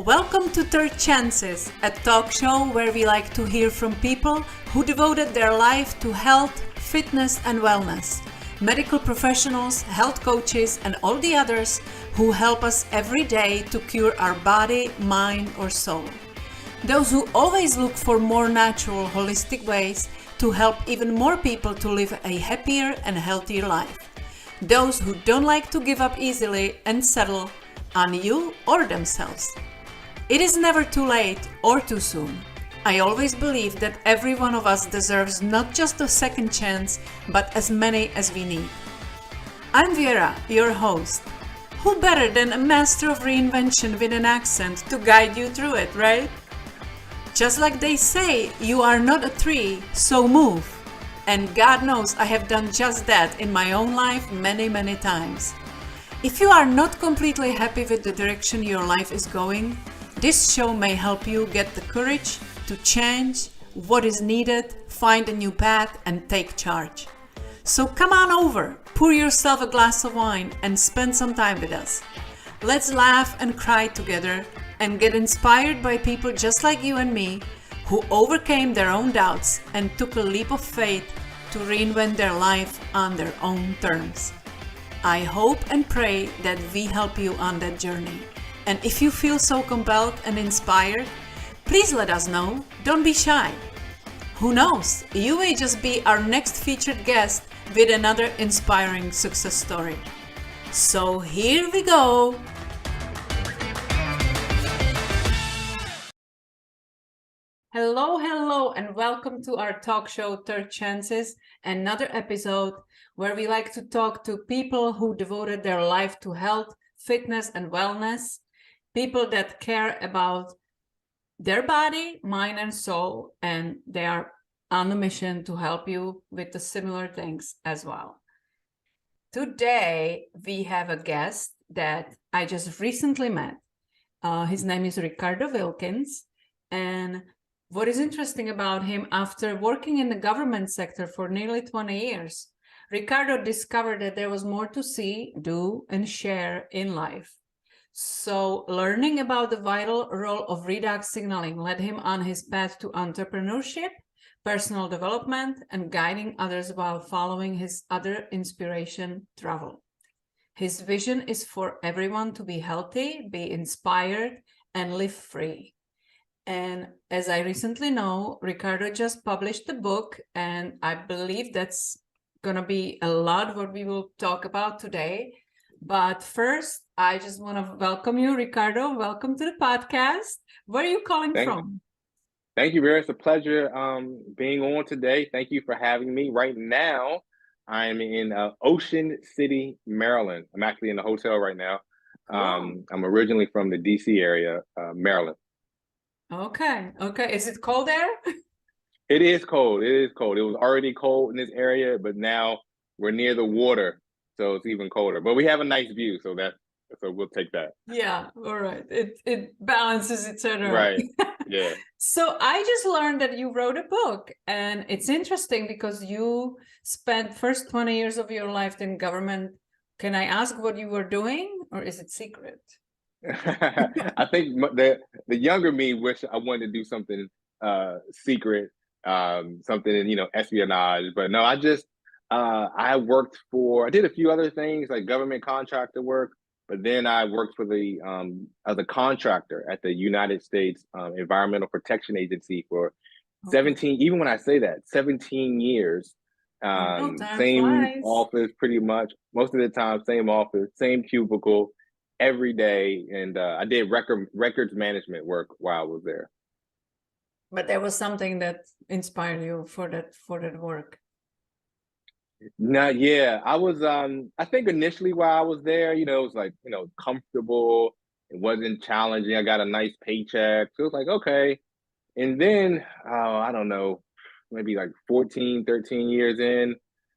Welcome to Third Chances, a talk show where we like to hear from people who devoted their life to health, fitness and wellness. Medical professionals, health coaches and all the others who help us every day to cure our body, mind or soul. Those who always look for more natural, holistic ways to help even more people to live a happier and healthier life. Those who don't like to give up easily and settle on you or themselves. It is never too late or too soon. I always believe that every one of us deserves not just a second chance, but as many as we need. I'm Vera, your host. Who better than a master of reinvention with an accent to guide you through it, right? Just like they say, you are not a tree, so move. And God knows I have done just that in my own life many times. If you are not completely happy with the direction your life is going, this show may help you get the courage to change what is needed, find a new path, and take charge. So come on over, pour yourself a glass of wine, and spend some time with us. Let's laugh and cry together and get inspired by people just like you and me who overcame their own doubts and took a leap of faith to reinvent their life on their own terms. I hope and pray that we help you on that journey. And if you feel so compelled and inspired, please let us know. Don't be shy. Who knows? You may just be our next featured guest with another inspiring success story. So here we go. Hello, and welcome to our talk show, Third Chances, another episode where we like to talk to people who devoted their life to health, fitness, and wellness, people that care about their body, mind, and soul, and they are on a mission to help you with the similar things as well. Today, we have a guest that I just recently met. His name is Ricardo Wilkins, and what is interesting about him, after working in the government sector for nearly 20 years, Ricardo discovered that there was more to see, do, and share in life. So learning about the vital role of redox signaling led him on his path to entrepreneurship, personal development, and guiding others while following his other inspiration, travel. His vision is for everyone to be healthy, be inspired, and live free. And as I recently know, Ricardo just published a book, and I believe that's going to be a lot what we will talk about today. But first, I just want to welcome you, Ricardo. Welcome to the podcast. Where are you calling from? Thank you, Vera. It's a pleasure being on today. Thank you for having me. Right now, I'm in Ocean City, Maryland. I'm actually in the hotel right now. I'm originally from the DC area, Maryland. Okay. Is it cold there? It is cold. It was already cold in this area, but now we're near the water, so it's even colder. But we have a nice view, so we'll take that. Yeah, all right. It balances each other. Right. Yeah. So I just learned that you wrote a book, and it's interesting because you spent first 20 years of your life in government. Can I ask what you were doing, or is it secret? I think the younger me wish I wanted to do something secret, something in espionage, but no, I did a few other things like government contractor work, but then I worked for as a contractor at the United States Environmental Protection Agency for 17, even when I say that, 17 years. Same office pretty much, most of the time, same office, same cubicle, every day, and I did records management work while I was there. But there was something that inspired you for that work. No, yeah, I was. I think initially while I was there, it was like comfortable. It wasn't challenging. I got a nice paycheck, so it was like okay. And then I don't know, maybe like 14, 13 years in,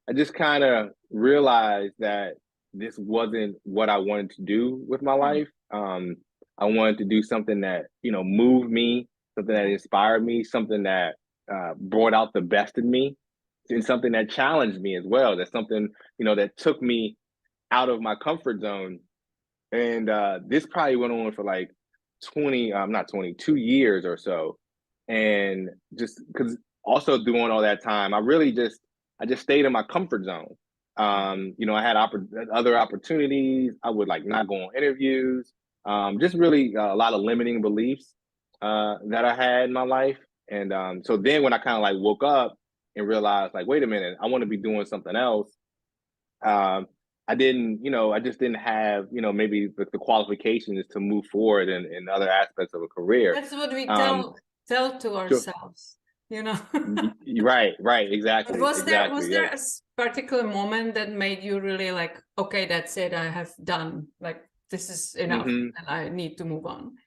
I just kind of realized that this wasn't what I wanted to do with my life. I wanted to do something that, moved me, something that inspired me, something that brought out the best in me, and something that challenged me as well. That's something, that took me out of my comfort zone. And this probably went on for like not 20, 2 years or so. And just because also doing all that time, I just stayed in my comfort zone. I had other opportunities. I would like not go on interviews. Just really a lot of limiting beliefs that I had in my life. And so then when I kind of like woke up and realized like, wait a minute, I want to be doing something else. I just didn't have, maybe the qualifications to move forward in other aspects of a career. That's what we Um, tell to so, ourselves, you know. right, But exactly, was exactly. there a particular moment that made you really like, okay, that's it, I have done, like, this is enough, and I need to move on?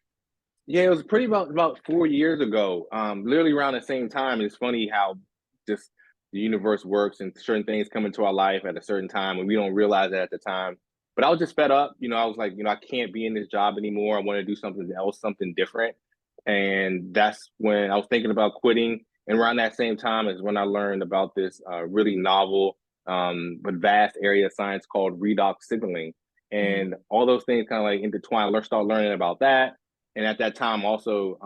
Yeah, it was pretty about 4 years ago. Literally around the same time. It's funny how just the universe works and certain things come into our life at a certain time and we don't realize that at the time. But I was just fed up. I was like, I can't be in this job anymore. I want to do something else, something different. And that's when I was thinking about quitting. And around that same time is when I learned about this really novel but vast area of science called redox signaling. And all those things kind of like intertwine. Start learning about that. And at that time, also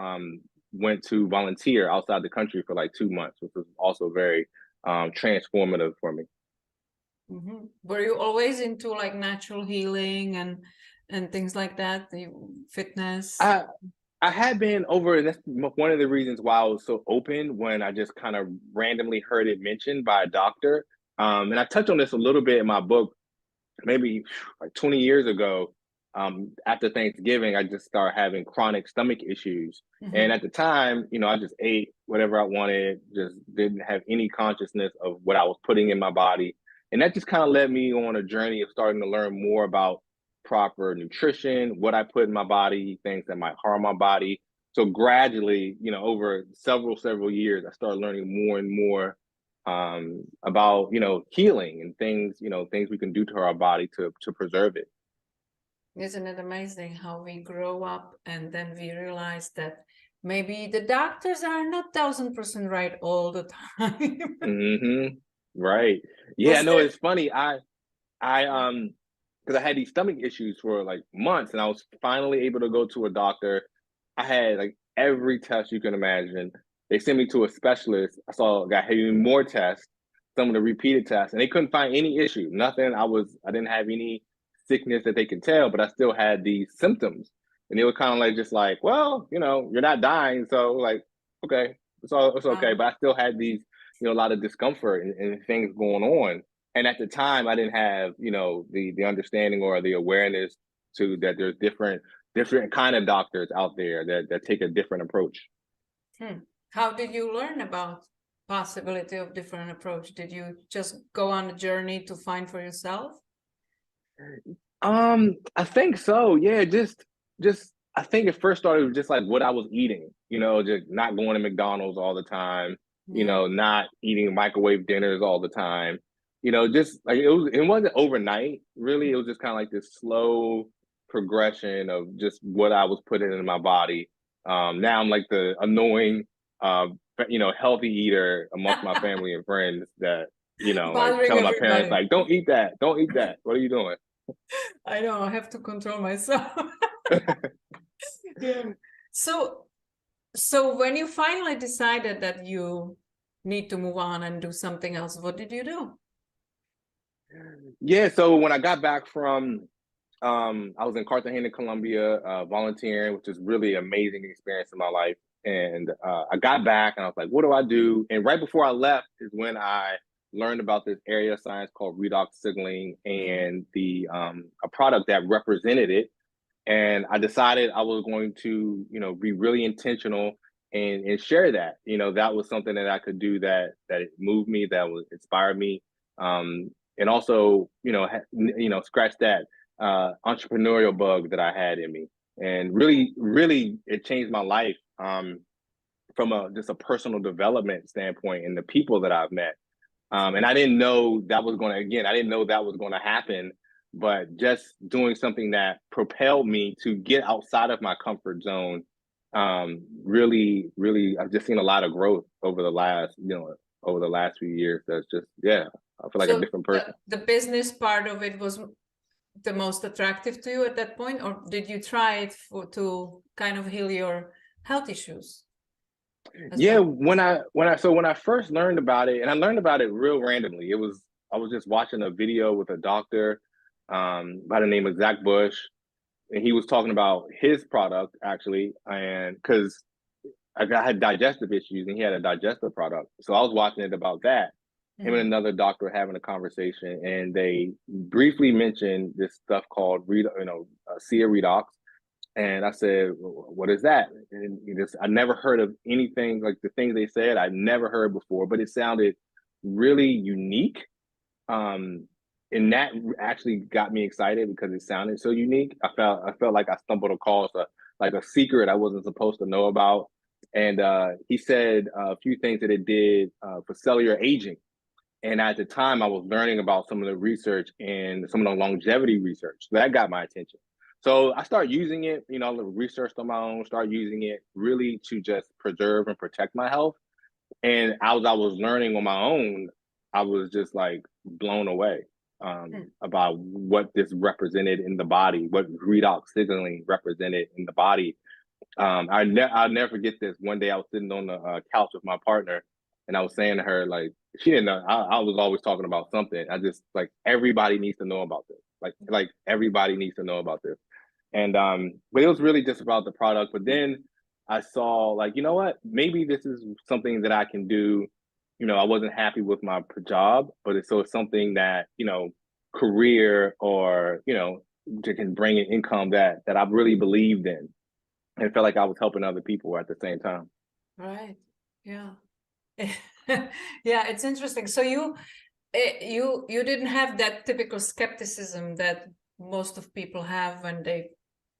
went to volunteer outside the country for like 2 months, which was also very transformative for me. Were you always into like natural healing and things like that, the fitness? I had been over, and that's one of the reasons why I was so open when I just kind of randomly heard it mentioned by a doctor. And I touched on this a little bit in my book, maybe like 20 years ago. After Thanksgiving, I just started having chronic stomach issues. And at the time, I just ate whatever I wanted, just didn't have any consciousness of what I was putting in my body. And that just kind of led me on a journey of starting to learn more about proper nutrition, what I put in my body, things that might harm my body. So gradually, over several years, I started learning more and more about healing and things we can do to our body to preserve it. Isn't it amazing how we grow up and then we realize that maybe the doctors are not 1000% right all the time? Right. Yeah, no, it's funny. Because I had these stomach issues for like months, and I was finally able to go to a doctor. I had like every test you can imagine. They sent me to a specialist. Got even more tests, some of the repeated tests, and they couldn't find any issue. Nothing. I didn't have any sickness that they could tell, but I still had these symptoms. And they were kind of like, just like, well, you're not dying. So like, okay, it's okay. But I still had these, a lot of discomfort and things going on. And at the time I didn't have, the understanding or the awareness to that there's different kind of doctors out there that take a different approach. How did you learn about possibility of different approach? Did you just go on a journey to find for yourself? I think so. Yeah, just I think it first started with just like what I was eating, just not going to McDonald's all the time, not eating microwave dinners all the time. Just like it wasn't overnight, really. It was just kind of like this slow progression of just what I was putting in my body. Now I'm like the annoying healthy eater amongst my family and friends that, like telling my parents, like, don't eat that. What are you doing? I know, I have to control myself. Yeah. So when you finally decided that you need to move on and do something else, what did you do? Yeah, so when I got back from I was in Cartagena, Colombia, volunteering, which is really amazing experience in my life. And I got back and I was like, what do I do? And right before I left is when I learned about this area of science called redox signaling and a product that represented it. And I decided I was going to, be really intentional and share that. That was something that I could do that moved me, that would inspire me, and also, scratch that entrepreneurial bug that I had in me. And really, it changed my life from just a personal development standpoint and the people that I've met. And I didn't know that was going to happen, but just doing something that propelled me to get outside of my comfort zone. Really, I've just seen a lot of growth over the last few years. That's just, I feel like a different person. The business part of it was the most attractive to you at that point, or did you try it to kind of heal your health issues as Yeah, well? when I first learned about it, and I learned about it real randomly. I was just watching a video with a doctor by the name of Zach Bush, and he was talking about his product actually, and because I had digestive issues and he had a digestive product, so I was watching it about that. Him and another doctor were having a conversation, and they briefly mentioned this stuff called Cia redox. And I said, "What is that?" And I never heard of anything like the things they said. I never heard before, but it sounded really unique. And that actually got me excited because it sounded so unique. I felt like I stumbled across a secret I wasn't supposed to know about. And he said a few things that it did for cellular aging. And at the time, I was learning about some of the research and some of the longevity research. So that got my attention. So I started using it, researched on my own, start using it really to just preserve and protect my health. And as I was learning on my own, I was just like blown away about what this represented in the body, what redox signaling represented in the body. I'll never forget this. One day I was sitting on the couch with my partner, and I was saying to her, like, she didn't know. I was always talking about something. I just like everybody needs to know about this. Like everybody needs to know about this. And but it was really just about the product. But then I saw like, you know what? Maybe this is something that I can do. I wasn't happy with my job, but it's something that career or that can bring an income that I really believed in, and felt like I was helping other people at the same time. Right. Yeah. Yeah, it's interesting. So you didn't have that typical skepticism that most of people have when they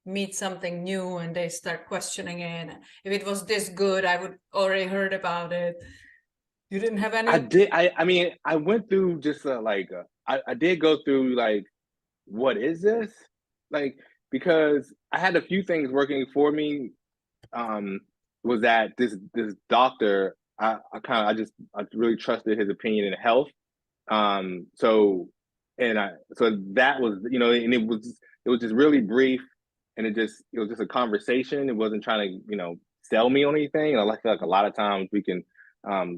meet something new and they start questioning it. If it was this good, I would already heard about it. You didn't have any? I did. I mean, I went through just I did go through like, what is this? Like, because I had a few things working for me. Was that this doctor? I really trusted his opinion in health. So that was and it was just really brief, and it was just a conversation. It wasn't trying to sell me on anything. And I feel like a lot of times we can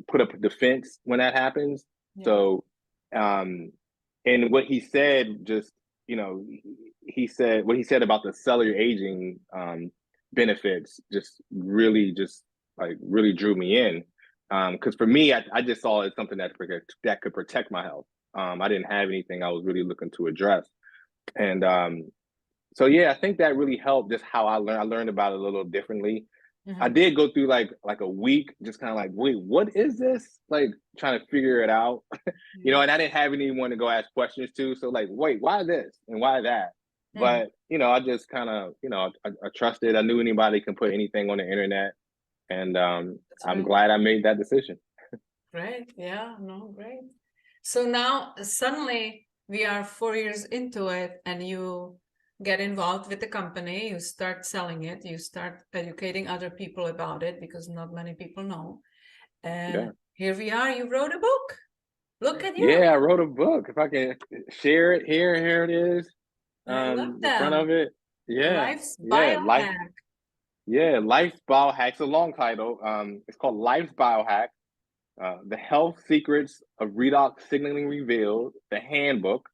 put up a defense when that happens. Yeah. So and what he said just he said what he said about the cellular aging benefits just really drew me in. Because for me, I just saw it as something that could protect my health. I didn't have anything I was really looking to address. And so yeah, I think that really helped just how I learned about it a little differently. I did go through like a week just kind of like, wait, what is this? Like trying to figure it out. And I didn't have anyone to go ask questions to. So like, wait, why this and why that? But I just kind of I trusted. I knew anybody can put anything on the internet. And I'm glad I made that decision. Great. Yeah, no, great. So now suddenly we are 4 years into it and you get involved with the company, you start selling it, you start educating other people about it because not many people know. And here we are, you wrote a book. Look at you. Yeah, I wrote a book. If I can share it here it is. I love The front of it. Yeah. Life's Biohack. Life's Biohack. It's a long title. It's called Life's Biohack. The Health Secrets of Redox Signaling Revealed, the Handbook,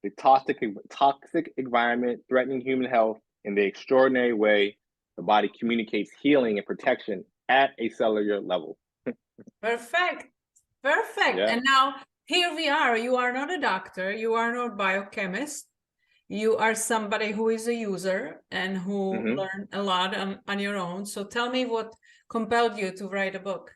the toxic environment threatening human health, in the extraordinary way the body communicates healing and protection at a cellular level. Perfect. Yeah. And now here we are. You are not a doctor. You are not a biochemist. You are somebody who is a user and who learned a lot on your own. So tell me what compelled you to write a book.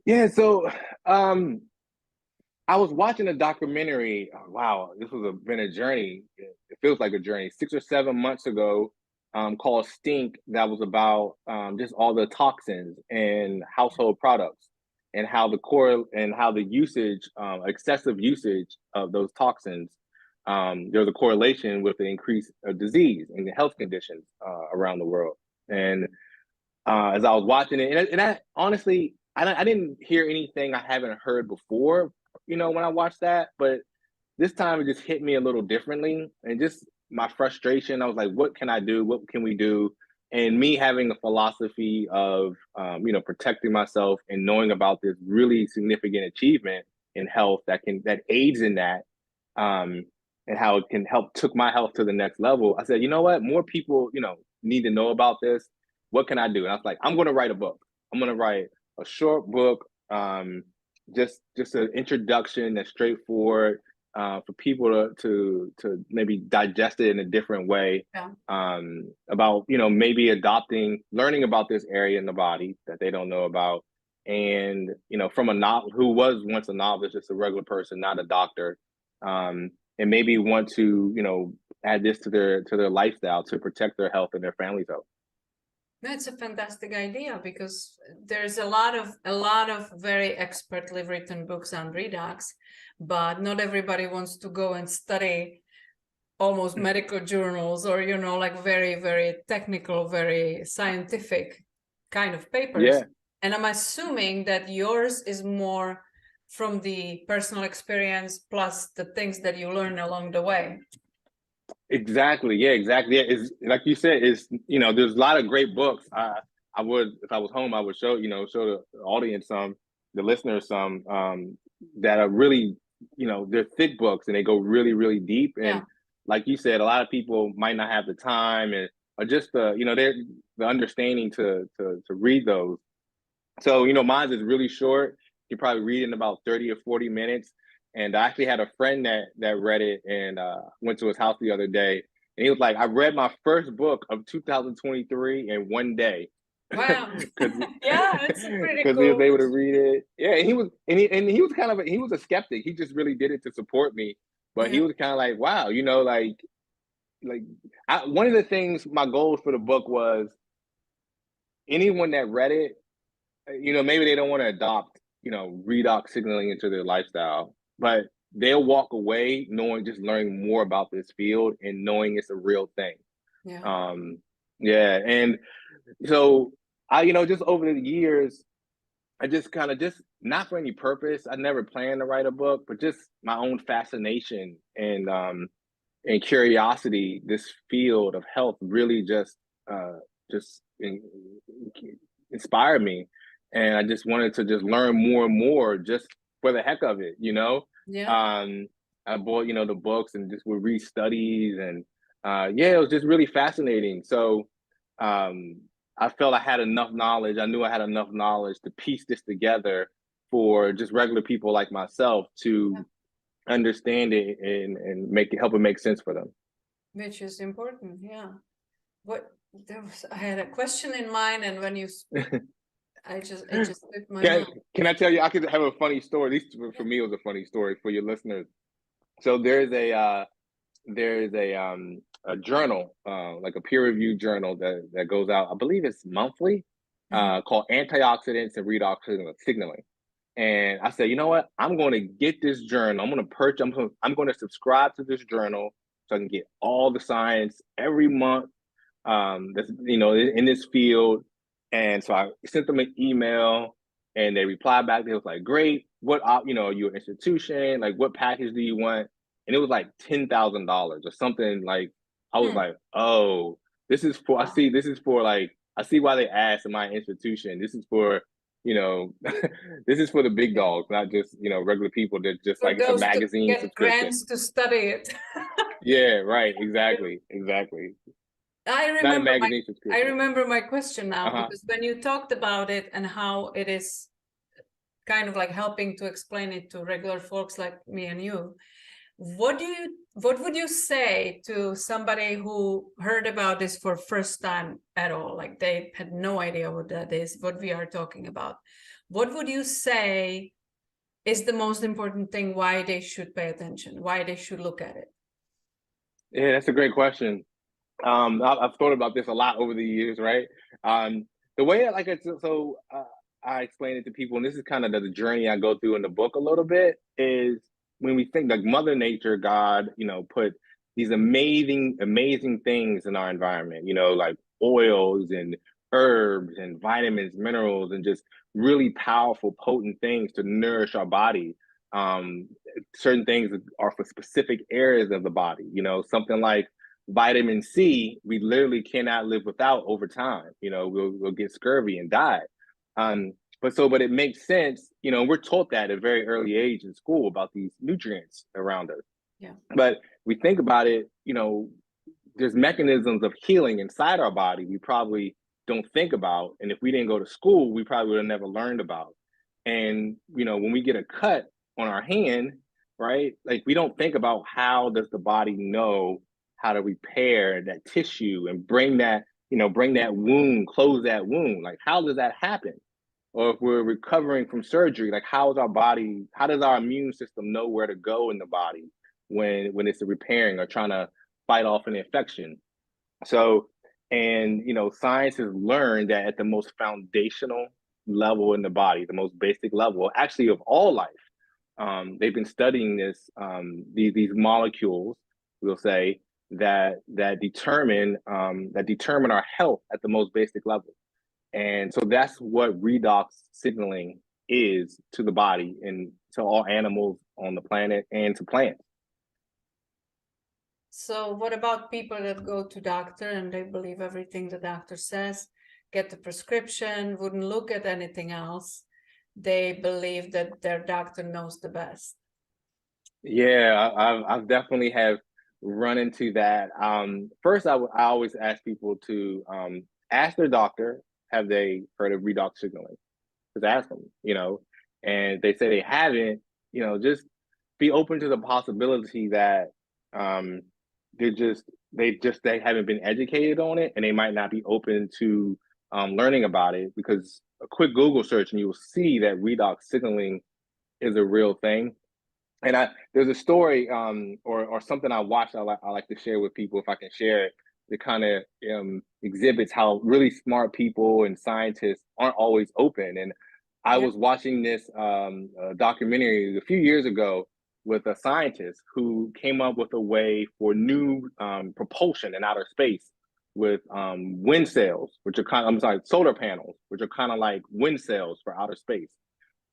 Yeah, so I was watching a documentary. Oh, wow, this was been a journey. It feels like a journey. 6 or 7 months ago, called Stink. That was about just all the toxins in household products and how the usage, excessive usage of those toxins, there's a correlation with the increase of disease and the health conditions around the world. And as I was watching it, and I honestly, I didn't hear anything I haven't heard before, when I watched that, but this time it just hit me a little differently, and just my frustration. I was like, what can I do? What can we do? And me having a philosophy of, protecting myself and knowing about this really significant achievement in health that aids in that, and how it can help took my health to the next level. I said, you know what? More people, need to know about this. What can I do? And I was like, I'm going to write a book. I'm going to write a short book, just an introduction that's straightforward, for people to maybe digest it in a different way. Yeah. About maybe learning about this area in the body that they don't know about, and from who was once a novice, just a regular person, not a doctor, and maybe want to add this to their lifestyle to protect their health and their family's health. That's a fantastic idea, because there's a lot of very expertly written books on redox, but not everybody wants to go and study almost medical journals or like very, very technical, very scientific kind of papers. Yeah. And I'm assuming that yours is more from the personal experience plus the things that you learn along the way. Exactly. Yeah, exactly. Yeah. It's like you said, there's a lot of great books. I would, if I was home, I would show the audience the listeners that are really, they're thick books and they go really, really deep. And like you said, a lot of people might not have the time or just the understanding to read those. So, mine is really short. You probably read in about 30 or 40 minutes. And I actually had a friend that read it, and went to his house the other day. And he was like, I read my first book of 2023 in one day. Wow. Yeah, that's pretty cool. Because he was able to read it. Yeah, and he was he was a skeptic. He just really did it to support me. But he was kind of like, wow, one of the things, my goals for the book was anyone that read it, maybe they don't want to adopt, redox signaling into their lifestyle, but they'll walk away learning more about this field and knowing it's a real thing. Yeah. And so I, just over the years, I just kind of not for any purpose. I never planned to write a book, but just my own fascination and curiosity. This field of health really just inspired me, and I just wanted to just learn more and more, just for the heck of it, Yeah. I bought the books and just would read studies, and it was just really fascinating. So I felt I had enough knowledge. I knew I had enough knowledge to piece this together for just regular people like myself to understand it and help it make sense for them. Which is important. Yeah. I had a question in mind, and when you it just slipped my mind. Can I tell you? I could have a funny story. At least for me, it was a funny story. For your listeners, so there's a journal, like a peer-reviewed journal that goes out. I believe it's monthly, called Antioxidants and Redox Signaling. And I said, you know what? I'm going to get this journal. I'm going to subscribe to this journal so I can get all the science every month. That's in this field. And so I sent them an email, and they replied back. They was like, great. What, you're an institution, like what package do you want? And it was like $10,000 or something. Like, I was like, oh, this is for, I see why they asked in my institution. This is for, this is for the big dogs, not just, regular people that just for like it's a magazine get subscription. Grants to study it. Yeah, right. Exactly. I remember my question now, because when you talked about it and how it is kind of like helping to explain it to regular folks like me and you, what would you say to somebody who heard about this for first time at all? Like they had no idea what that is, what we are talking about. What would you say is the most important thing, why they should pay attention, why they should look at it? Yeah, that's a great question. I've thought about this a lot over the years, right? The way I explain it to people, and this is kind of the journey I go through in the book a little bit, is when we think like Mother Nature, God, put these amazing things in our environment, like oils and herbs and vitamins, minerals, and just really powerful, potent things to nourish our body. certain things are for specific areas of the body. You know, something like vitamin C, we literally cannot live without over time. You know, we'll get scurvy and die. But it makes sense. You know, we're taught that at a very early age in school about these nutrients around us. Yeah. But we think about it, you know, there's mechanisms of healing inside our body we probably don't think about. And if we didn't go to school, we probably would have never learned about. And, you know, when we get a cut on our hand, right, like we don't think about how does the body know how to repair that tissue and bring that, you know, bring that wound, close that wound. Like, how does that happen? Or if we're recovering from surgery, like how does our immune system know where to go in the body when it's repairing or trying to fight off an infection? So, and you know, science has learned that at the most foundational level in the body, the most basic level, actually of all life, they've been studying these molecules, we'll say, that determine our health at the most basic level. And so that's what redox signaling is to the body and to all animals on the planet and to plants. So what about people that go to doctor and they believe everything the doctor says, get the prescription, wouldn't look at anything else? They believe that their doctor knows the best. Yeah, I've definitely have run into that. First, I always ask people to ask their doctor, have they heard of redox signaling? Just ask them, you know, and they say they haven't, you know, just be open to the possibility that they haven't been educated on it, and they might not be open to learning about it, because a quick Google search and you will see that redox signaling is a real thing. And there's a story or something I watched I like to share with people if I can share it. That kind of exhibits how really smart people and scientists aren't always open. And I was watching this documentary a few years ago with a scientist who came up with a way for new propulsion in outer space with wind sails, which are solar panels, which are kind of like wind sails for outer space.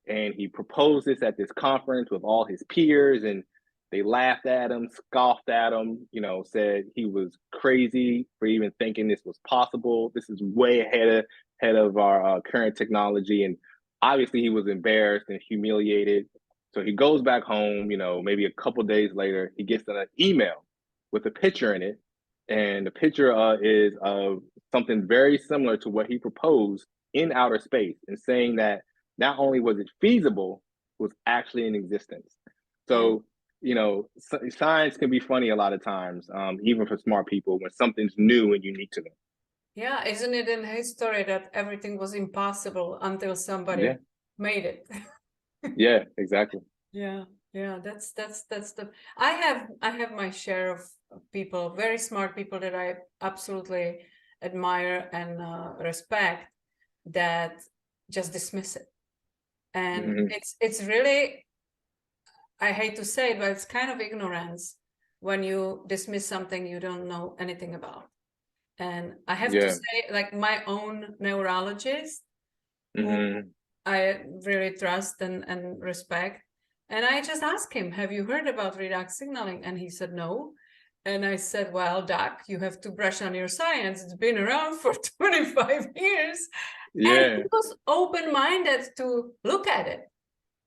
And he proposed this at this conference with all his peers, and they laughed at him, scoffed at him, you know, said he was crazy for even thinking this was possible. This is way ahead of our current technology. And obviously he was embarrassed and humiliated. So he goes back home, you know, maybe a couple days later, he gets an email with a picture in it. And the picture is of something very similar to what he proposed in outer space, and saying that not only was it feasible, it was actually in existence. So, you know, science can be funny a lot of times, even for smart people, when something's new and unique to them. Yeah, isn't it in history that everything was impossible until somebody made it? Yeah, exactly. Yeah, that's the I have my share of people, very smart people that I absolutely admire and respect, that just dismiss it. And it's really, I hate to say it, but it's kind of ignorance when you dismiss something you don't know anything about. And I have to say, like, my own neurologist, who I really trust and respect, and I just asked him, have you heard about redox signaling? And he said no. And I said, well, doc, you have to brush on your science. It's been around for 25 years. Yeah. And he was open-minded to look at it.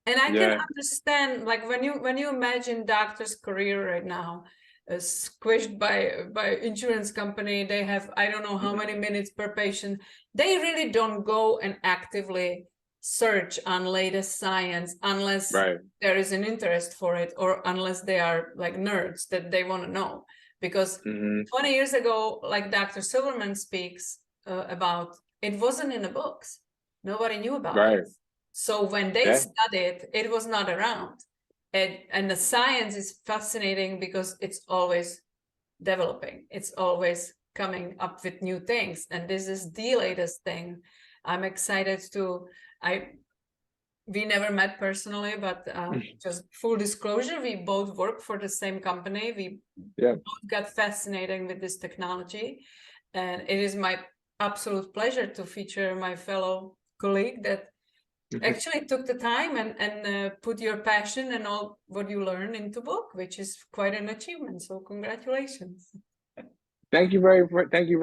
And I can understand, like, when you imagine doctor's career right now, squished by insurance company, they have, I don't know how many minutes per patient. They really don't go and actively search on latest science unless there is an interest for it, or unless they are like nerds that they want to know. Because 20 years ago, like Dr. Silverman speaks about, it wasn't in the books. Nobody knew about it. So when they studied, it was not around. And the science is fascinating because it's always developing. It's always coming up with new things. And this is the latest thing. I'm excited to, we never met personally, but just full disclosure, we both work for the same company. We both got fascinated with this technology. And it is my absolute pleasure to feature my fellow colleague that actually took the time and put your passion and all what you learned into book, which is quite an achievement. So congratulations. Thank you very much. Thank you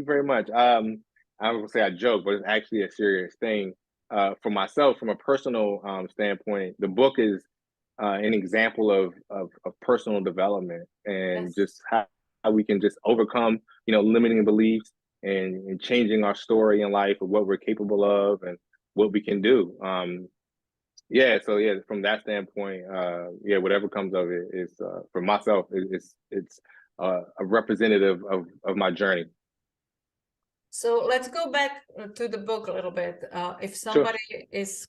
very much. I would say I joke, but it's actually a serious thing. For myself, from a personal standpoint, the book is an example of personal development and Yes. just how we can just overcome, limiting beliefs and changing our story in life of what we're capable of and what we can do. Yeah, so yeah, from that standpoint, yeah, whatever comes of it is for myself, it's a representative of my journey. So let's go back to the book a little bit. If Sure. somebody is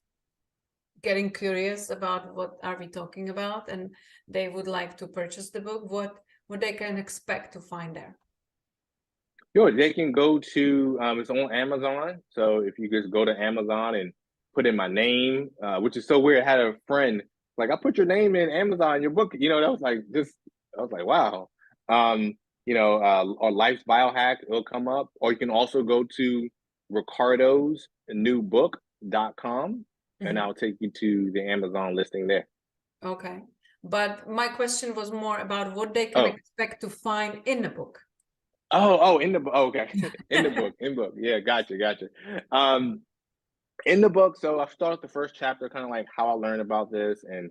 getting curious about what are we talking about and they would like to purchase the book, what they can expect to find there? Sure, they can go to it's on Amazon. So if you just go to Amazon and put in my name, which is so weird. I had a friend like I put your name in Amazon, your book, that was like just I was like, wow. Or Life's Biohack, it'll come up. Or you can also go to Ricardo's new book.com and I'll take you to the Amazon listing there. Okay. But my question was more about what they can Oh. expect to find in the book. In the book. Okay. in the book. Yeah, gotcha. In the book, so I started the first chapter, kind of like how I learned about this and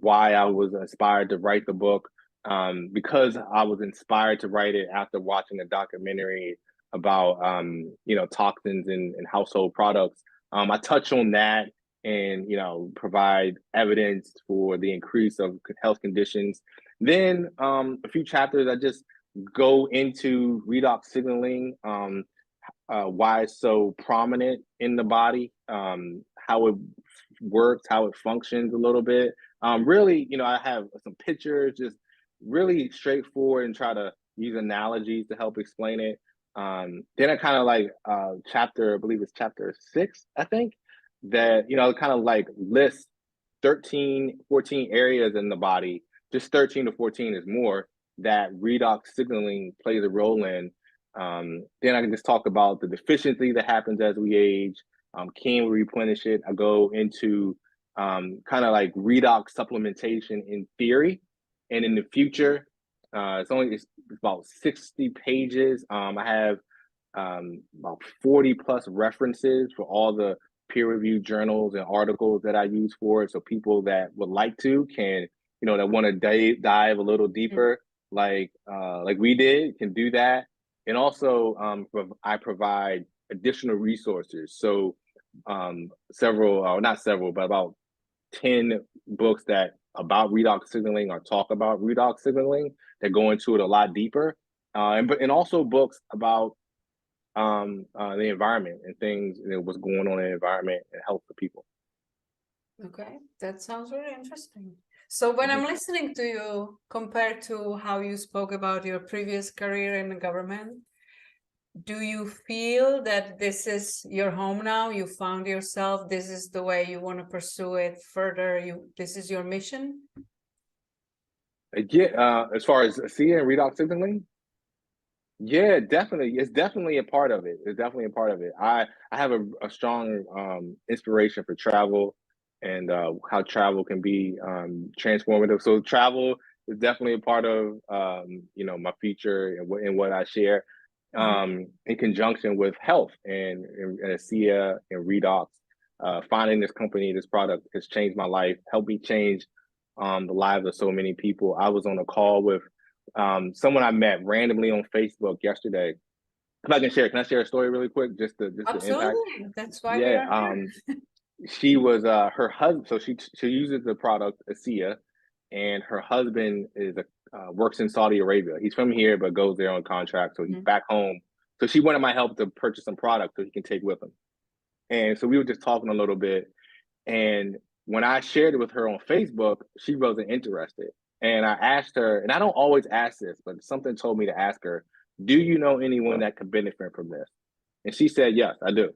why I was inspired to write the book. Because I was inspired to write it after watching a documentary about toxins in household products. I touch on that and provide evidence for the increase of health conditions. Then a few chapters I just go into redox signaling, why it's so prominent in the body, how it works, how it functions a little bit. Really, I have some pictures, just really straightforward, and try to use analogies to help explain it. Then I kind of like chapter, I believe it's chapter 6, I think, that kind of like lists 13, 14 areas in the body. Just 13 to 14 is more that redox signaling plays a role in. Then I can just talk about the deficiency that happens as we age. Can we replenish it? I go into kind of like redox supplementation in theory, and in the future. It's about 60 pages. I have about 40 plus references for all the peer-reviewed journals and articles that I use for it. So people that would like to can, that want to dive a little deeper, like we did, can do that. And also, I provide additional resources. So several, not several, but about 10 books that about redox signaling or talk about redox signaling that go into it a lot deeper. And also books about the environment and things, what's going on in the environment and health for people. Okay, that sounds very interesting. So when I'm listening to you compared to how you spoke about your previous career in the government, do you feel that this is your home now? You found yourself, this is the way you want to pursue it further, this is your mission? Yeah, as far as seeing and redox signaling, yeah, definitely. It's definitely a part of it. It's definitely a part of it. I have a strong inspiration for travel and how travel can be transformative. So travel is definitely a part of my future and what I share in conjunction with health and ASEA and Redox. Finding this company, this product has changed my life, helped me change the lives of so many people. I was on a call with someone I met randomly on Facebook yesterday. If I can share, can I share a story really quick? Just the impact. Absolutely. That's why we Yeah. are here. She was her husband. So she uses the product ASEA, and her husband is works in Saudi Arabia. He's from here but goes there on contract, so he's back home. So she wanted my help to purchase some product so he can take with him. And so we were just talking a little bit. And when I shared it with her on Facebook, she wasn't interested. And I asked her, and I don't always ask this, but something told me to ask her, do you know anyone that could benefit from this? And she said, yes, I do.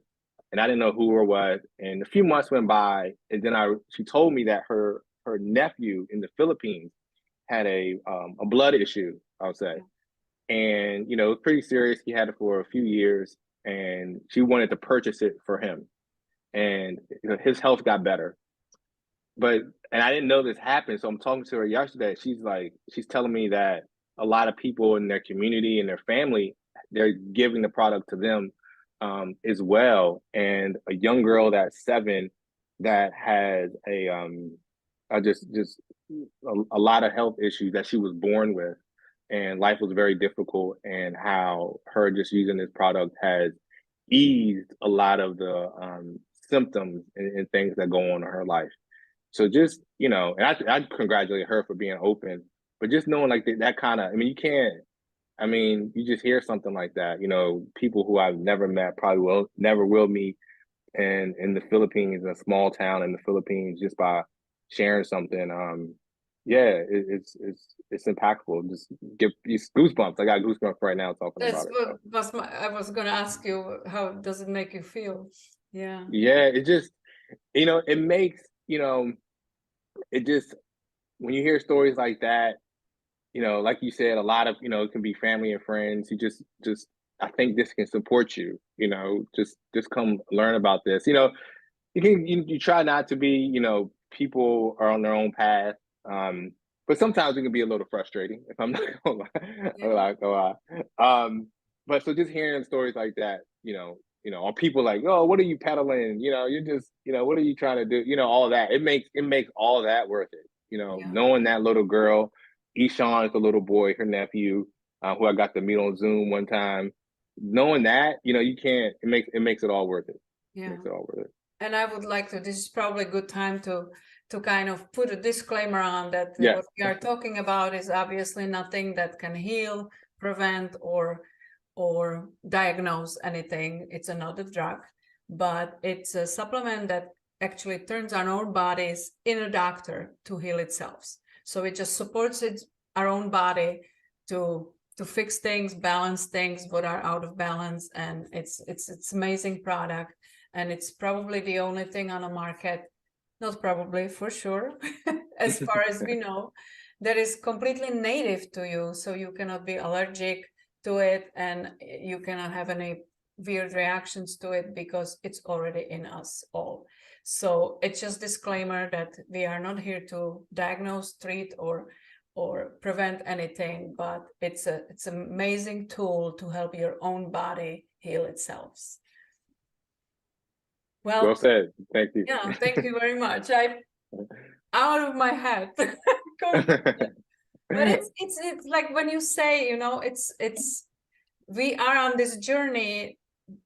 And I didn't know who or what. And a few months went by, and then she told me that her nephew in the Philippines had a blood issue, I'll say. And, it was pretty serious. He had it for a few years, and she wanted to purchase it for him. and his health got better. But and I didn't know this happened, so I'm talking to her yesterday. She's telling me that a lot of people in their community and their family, they're giving the product to them as well. And a young girl that's 7 that has just a lot of health issues that she was born with, and life was very difficult, and how her just using this product has eased a lot of the symptoms and things that go on in her life. So just, and I congratulate her for being open, but just knowing like that kind of, you just hear something like that, people who I've never met, probably never will meet, and in the Philippines, in a small town in the Philippines, just by sharing something. Yeah, it's impactful. Just give these goosebumps. I got goosebumps right now talking about it. I was going to ask you, how does it make you feel? Yeah. Yeah, it just, it makes, it just, when you hear stories like that, like you said, a lot of, it can be family and friends. You just, I think this can support you, just come learn about this. You try not to be, people are on their own path. But sometimes it can be a little frustrating, if I'm not gonna lie. But so just hearing stories like that, or people like, oh, what are you peddling? You're just, what are you trying to do? All of that. It makes all that worth it. Knowing that little girl, Ishan is the little boy, her nephew, who I got to meet on Zoom one time. Knowing that, you can't. It makes it all worth it. Yeah. It makes it all worth it. And I would like to. This is probably a good time to kind of put a disclaimer on that. Yeah. What we are talking about is obviously nothing that can heal, prevent, or diagnose anything. It's another drug, but it's a supplement that actually turns on our bodies in a doctor to heal itself. So it just supports our own body to fix things, balance things what are out of balance, and it's amazing product, and it's probably the only thing on the market, not probably, for sure, as far as we know, that is completely native to you, so you cannot be allergic to it, and you cannot have any weird reactions to it because it's already in us all. So it's just disclaimer that we are not here to diagnose, treat, or prevent anything, but it's an amazing tool to help your own body heal itself. Well said. Thank you. Yeah, thank you very much. I'm out of my head. But it's like when you say, we are on this journey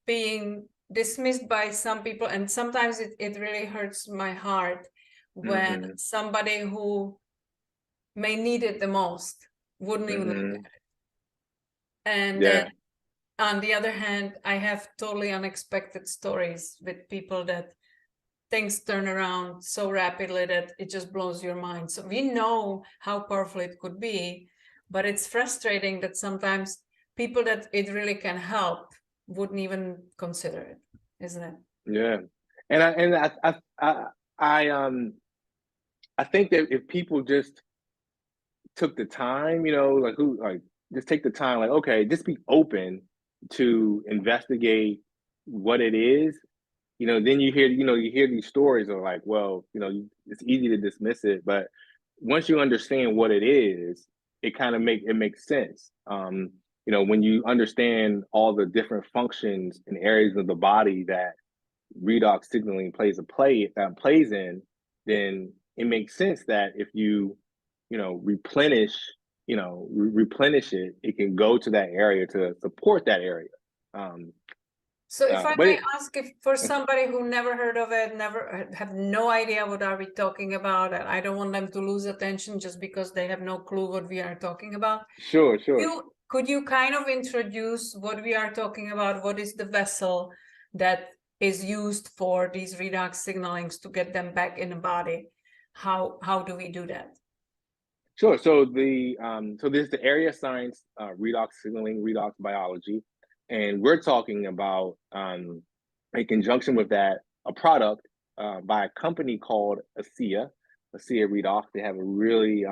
being dismissed by some people, and sometimes it really hurts my heart when somebody who may need it the most wouldn't even look at it. And then on the other hand, I have totally unexpected stories with people that things turn around so rapidly that it just blows your mind. So we know how powerful it could be, but it's frustrating that sometimes people that it really can help wouldn't even consider it, isn't it? Yeah, and I think that if people just took the time, just take the time, okay, just be open to investigate what it is, then you hear these stories of like, well, it's easy to dismiss it, but once you understand what it is, it kind of makes sense. When you understand all the different functions and areas of the body that redox signaling plays in, then it makes sense that if you replenish it, it can go to that area to support that area. So if I may ask, if for somebody who never heard of it, never have no idea what are we talking about, and I don't want them to lose attention just because they have no clue what we are talking about. Sure. Could you kind of introduce what we are talking about? What is the vessel that is used for these redox signalings to get them back in the body? How do we do that? Sure. So there's the area of science, redox signaling, redox biology, and we're talking about in conjunction with that, a product by a company called ASEA Redox. They have a really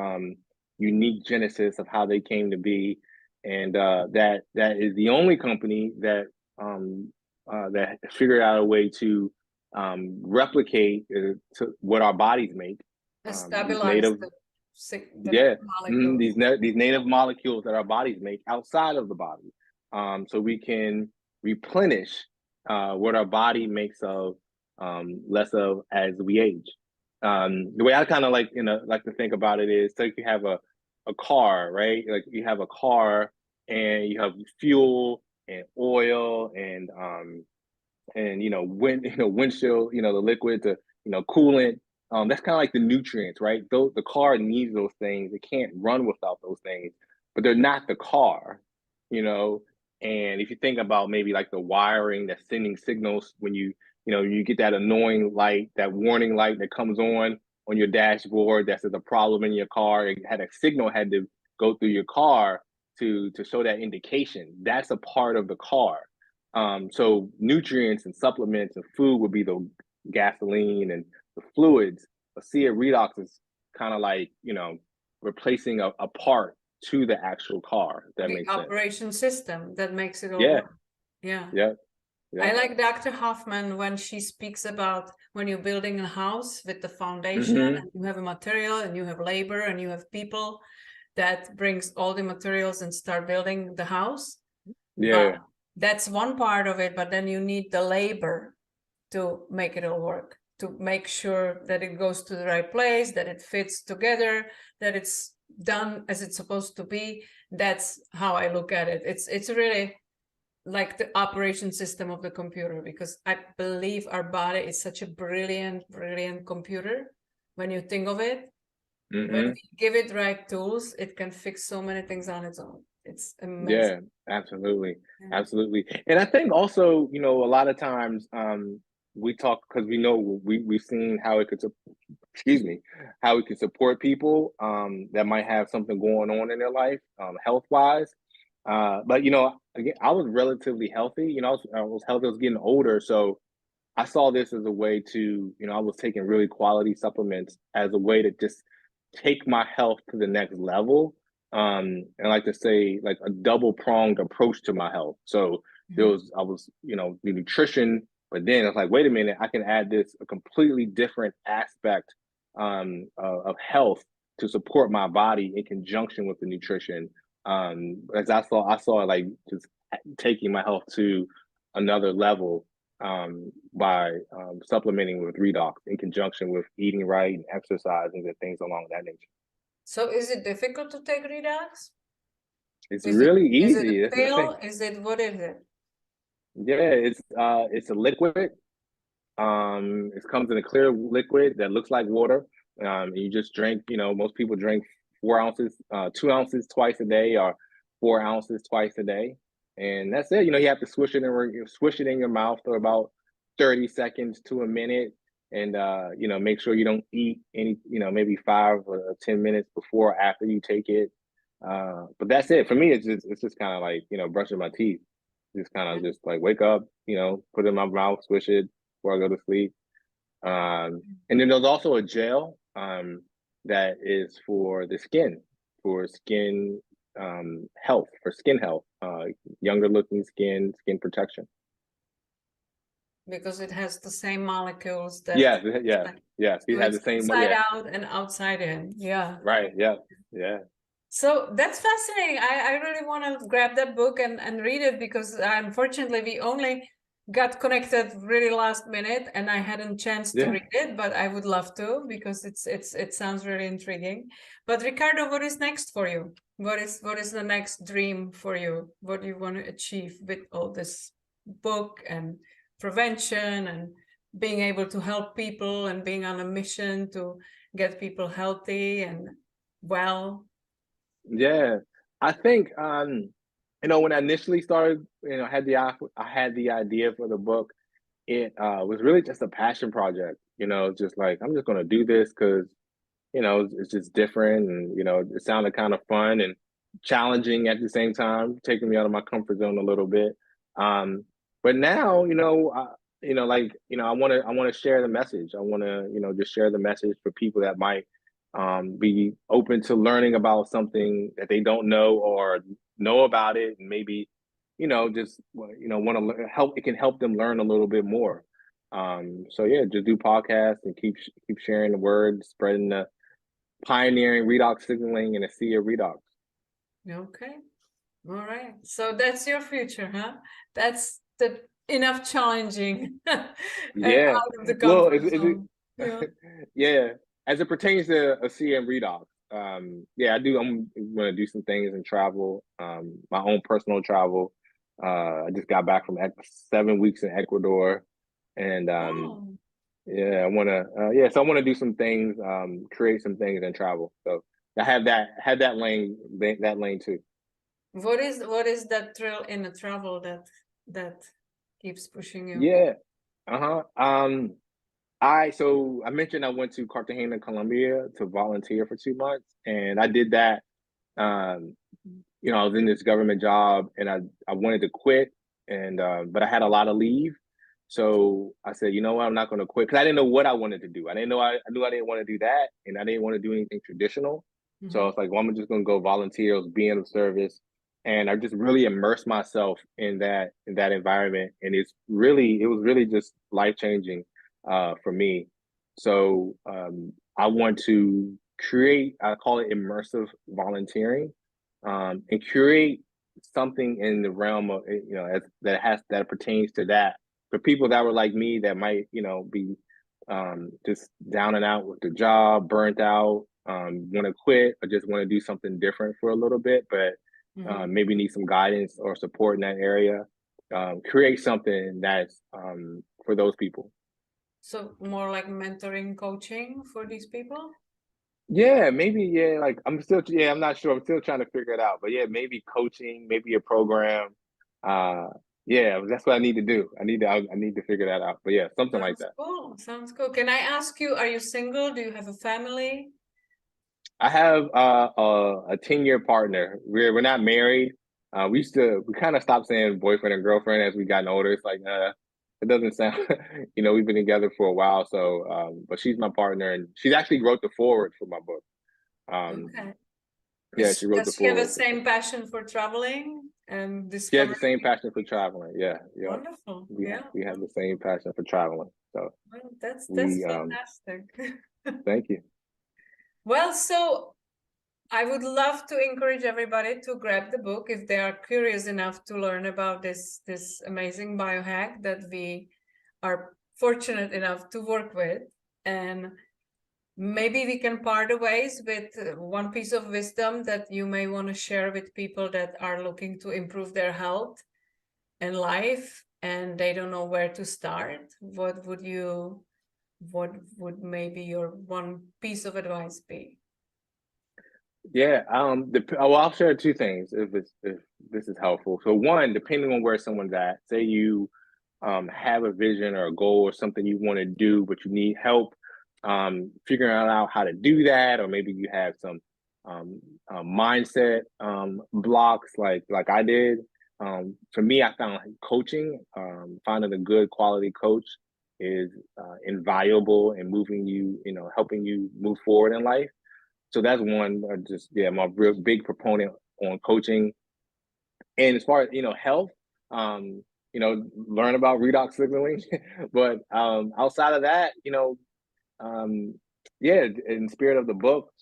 unique genesis of how they came to be, and that is the only company that that figured out a way to replicate to what our bodies make. These Stabilize native, the yeah, molecules. these native molecules that our bodies make outside of the body, so we can replenish what our body makes of less of as we age. The way I kind of like like to think about it is, so if you have a car, right? Like you have a car and you have fuel and oil and windshield, the liquid to coolant. That's kind of like the nutrients, right? The car needs those things. It can't run without those things, but they're not the car, you know. And if you think about maybe like the wiring that's sending signals when you get that annoying light, that warning light that comes on your dashboard that says a problem in your car, it had a signal had to go through your car to show that indication. That's a part of the car. So nutrients and supplements and food would be the gasoline and the fluids. Acid redox is kind of like, replacing a part to the actual car. If that The makes sense. operation system that makes it all Yeah. work. Yeah. Yeah. I like Dr. Hoffman when she speaks about when you're building a house with the foundation and you have a material and you have labor and you have people that brings all the materials and start building the house. Yeah. But that's one part of it, but then you need the labor to make it all work, to make sure that it goes to the right place, that it fits together, that it's done as it's supposed to be. That's how I look at it. It's really like the operation system of the computer, because I believe our body is such a brilliant computer. When you think of it, when we give it right tools, it can fix so many things on its own. It's amazing. Yeah, absolutely. Absolutely. And I think also, a lot of times we talk because we know we've seen how it could how it can support people that might have something going on in their life, health wise. But again, I was relatively healthy. I was healthy. I was getting older, so I saw this as a way to, I was taking really quality supplements as a way to just take my health to the next level. And I like to say, like a double pronged approach to my health. So I was, the nutrition, but then it's like, wait a minute, I can add this a completely different aspect of health to support my body in conjunction with the nutrition. As I saw like just taking my health to another level by supplementing with redox in conjunction with eating right and exercising and things along that nature. So is it difficult to take redox? It's really Is it easy. a pill? What is it? Yeah, it's a liquid. It comes in a clear liquid that looks like water. And you just drink, most people drink 4 ounces, 2 ounces twice a day or 4 ounces twice a day. And that's it. You have to swish it in your mouth for about 30 seconds to a minute. And, make sure you don't eat any, maybe 5 or 10 minutes before or after you take it. But that's it. For me, it's just kind of like, brushing my teeth. Just kind of just like wake up, put it in my mouth, swish it before I go to sleep. And then there's also a gel that is for the skin, for skin health, younger looking skin protection. Because it has the same molecules that yes. It has the same inside out and outside in. Yeah. Right. Yeah. So that's fascinating. I really want to grab that book and read it, because unfortunately we only got connected really last minute and I hadn't chance to read it, but I would love to, because it sounds really intriguing. But Ricardo, what is next for you? What is the next dream for you? What do you want to achieve with all this book and prevention and being able to help people and being on a mission to get people healthy and well? Yeah, I think when I initially started, I had the idea for the book. It was really just a passion project. Just like I'm just gonna do this because it's just different, and it sounded kind of fun and challenging at the same time, taking me out of my comfort zone a little bit. But now, I want to share the message. I want to, just share the message for people that might be open to learning about something that they don't know or know about it, and maybe, just want to help. It can help them learn a little bit more. So yeah, just do podcasts and keep sharing the word, spreading the pioneering redox signaling in a sea of redox. Okay. All right. So that's your future, huh? That's the enough challenging Yeah. out of the Well, comfort zone. Yeah. yeah, as it pertains to a sea and redox, yeah, I do. I'm going to do some things and travel, my own personal travel. I just got back from 7 weeks in Ecuador, and Oh, yeah, I want to. Yeah, so I want to do some things, create some things and travel. So I have that lane too. what is that thrill in the travel that keeps pushing you? Yeah. Uh-huh. I mentioned I went to Cartagena, Colombia to volunteer for 2 months, and I did that. Um, I was in this government job, and I wanted to quit, and but I had a lot of leave, so I said, you know what, I'm not going to quit because I didn't know what I wanted to do. I didn't know I knew I didn't want to do that, and I didn't want to do anything traditional. So I was like, well, I'm just going to go volunteer, being of service, and I just really immersed myself in that environment, and it was really just life changing for me. So I want to create, I call it immersive volunteering, and create something in the realm of that pertains to that for people that were like me that might be just down and out with the job, burnt out, want to quit or just want to do something different for a little bit, but maybe need some guidance or support in that area. Create something that's for those people. So more like mentoring, coaching for these people? Yeah, maybe, yeah, like I'm not sure. I'm still trying to figure it out. But yeah, maybe coaching, maybe a program. Uh yeah, that's what I need to do. I need to figure that out. But yeah, something like Sounds that. cool. Sounds cool. Can I ask you, are you single? Do you have a family? I have a 10-year partner. We're not married. We kind of stopped saying boyfriend and girlfriend as we gotten older. It's like it doesn't sound we've been together for a while, so but she's my partner and she actually wrote the forward for my book. Um Okay. yeah, she wrote the Does she have the forward. same passion for traveling and She has the discovering? same passion for traveling. Yeah, yeah. Wonderful. We have Yeah. we have the same passion for traveling. So Well, that's we fantastic. thank you. Well, so I would love to encourage everybody to grab the book if they are curious enough to learn about this amazing biohack that we are fortunate enough to work with. And maybe we can part ways with one piece of wisdom that you may want to share with people that are looking to improve their health and life and they don't know where to start. What would maybe your one piece of advice be? Yeah. I'll share two things if this is helpful. So one, depending on where someone's at, say you have a vision or a goal or something you want to do, but you need help figuring out how to do that, or maybe you have some mindset blocks like I did. For me, I found coaching, finding a good quality coach is invaluable in moving you, helping you move forward in life. So that's one. I'm a real big proponent on coaching. And as far as health, learn about redox signaling. But outside of that, um, yeah, in spirit of the book,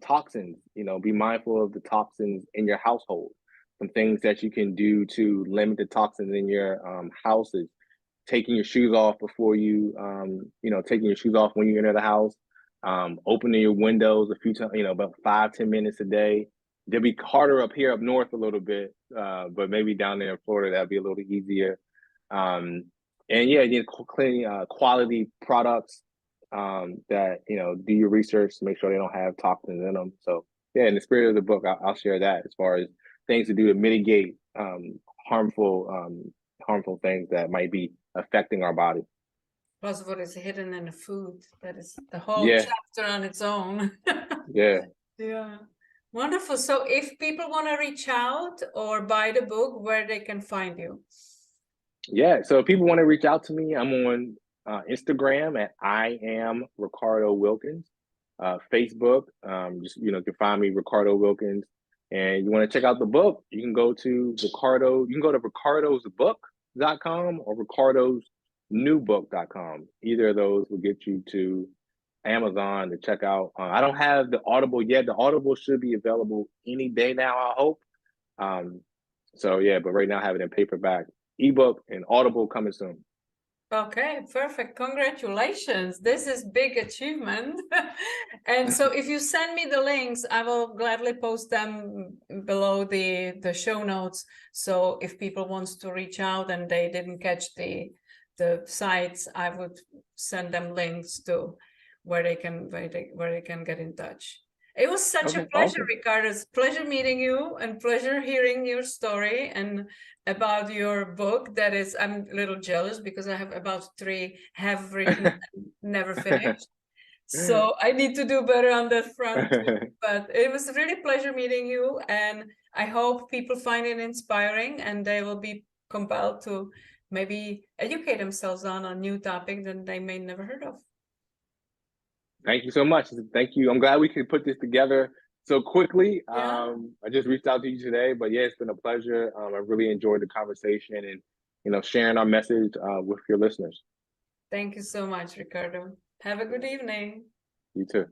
toxins. Be mindful of the toxins in your household. Some things that you can do to limit the toxins in your houses. Taking your shoes off before taking your shoes off when you enter the house. Opening your windows a few times, about 5-10 minutes a day. They'll be harder up here up north a little bit, but maybe down there in Florida that'd be a little easier. And yeah, clean quality products that do your research to make sure they don't have toxins in them. So yeah, in the spirit of the book, I'll share that as far as things to do to mitigate harmful things that might be affecting our body. Plus what is hidden in the food. That is the whole Yeah, chapter on its own. yeah. Yeah. Wonderful. So if people want to reach out or buy the book, where they can find you? Yeah, so if people want to reach out to me, I'm on Instagram at I am Ricardo Wilkins. Facebook, just you can find me Ricardo Wilkins. And you want to check out the book, you can go to Ricardosbook.com or Ricardo's newbook.com. Either of those will get you to Amazon to check out. I don't have the Audible yet. The Audible should be available any day now, I hope. So yeah, but right now I have it in paperback, ebook, and Audible coming soon. Okay, perfect. Congratulations. This is big achievement. And so if you send me the links, I will gladly post them below the show notes. So if people wants to reach out and they didn't catch the sites, I would send them links to where they can get in touch. It was such a pleasure, awesome. Ricardo. It's a pleasure meeting you and pleasure hearing your story and about your book. That is, I'm a little jealous because I have about 3 have written and never finished. So I need to do better on that front too. But it was a really pleasure meeting you, and I hope people find it inspiring and they will be compelled to maybe educate themselves on a new topic that they may never heard of. Thank you so much. Thank you. I'm glad we could put this together so quickly. Yeah. I just reached out to you today, but yeah, it's been a pleasure. I really enjoyed the conversation and sharing our message with your listeners. Thank you so much, Ricardo. Have a good evening. You too.